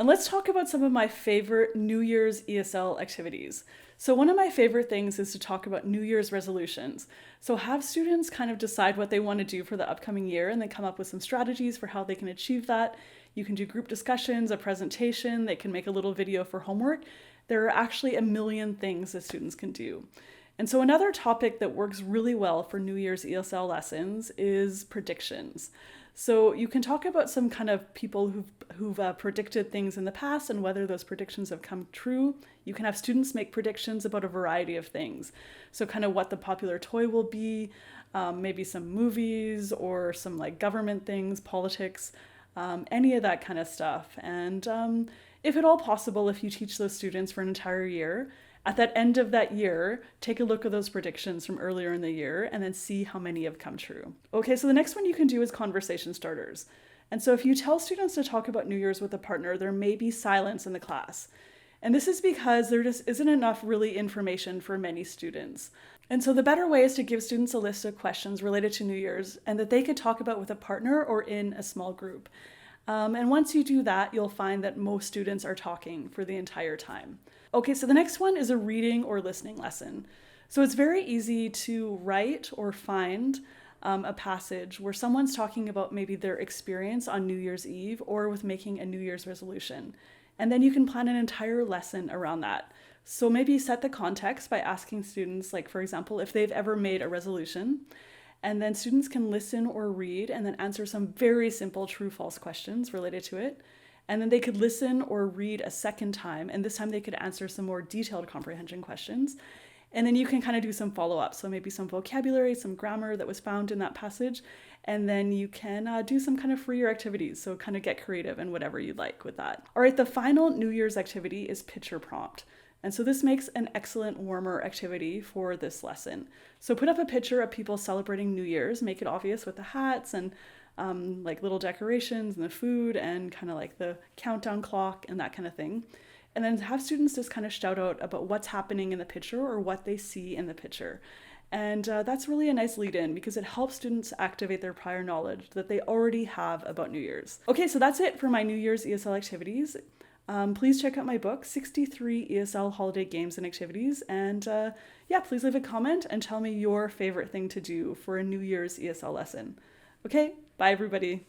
And let's talk about some of my favorite New Year's ESL activities. So one of my favorite things is to talk about New Year's resolutions. So have students kind of decide what they want to do for the upcoming year and then come up with some strategies for how they can achieve that. You can do group discussions, a presentation, they can make a little video for homework. There are actually a million things that students can do. And so another topic that works really well for New Year's ESL lessons is predictions. So you can talk about some kind of people who've predicted things in the past and whether those predictions have come true. You can have students make predictions about a variety of things. So kind of what the popular toy will be, maybe some movies or some like government things, politics, any of that kind of stuff. And if at all possible, if you teach those students for an entire year, at that end of that year, take a look at those predictions from earlier in the year and then see how many have come true. Okay, so the next one you can do is conversation starters. And so if you tell students to talk about New Year's with a partner, there may be silence in the class. And this is because there just isn't enough really information for many students. And so the better way is to give students a list of questions related to New Year's and that they could talk about with a partner or in a small group. And once you do that, you'll find that most students are talking for the entire time. Okay, so the next one is a reading or listening lesson. So it's very easy to write or find a passage where someone's talking about maybe their experience on New Year's Eve or with making a New Year's resolution. And then you can plan an entire lesson around that. So maybe set the context by asking students, like for example, if they've ever made a resolution. And then students can listen or read and then answer some very simple true-false questions related to it. And then they could listen or read a second time, and this time they could answer some more detailed comprehension questions. And then you can kind of do some follow-up. So maybe some vocabulary, some grammar that was found in that passage. And then you can do some kind of freer activities. So kind of get creative and whatever you'd like with that. All right, the final New Year's activity is picture prompt. And so this makes an excellent warmer activity for this lesson. So put up a picture of people celebrating New Year's, make it obvious with the hats and like little decorations and the food and kind of like the countdown clock and that kind of thing. And then have students just kind of shout out about what's happening in the picture or what they see in the picture. And that's really a nice lead in because it helps students activate their prior knowledge that they already have about New Year's. Okay, so that's it for my New Year's ESL activities. Please check out my book, 63 ESL Holiday Games and Activities. And yeah, please leave a comment and tell me your favorite thing to do for a New Year's ESL lesson. Okay, bye everybody.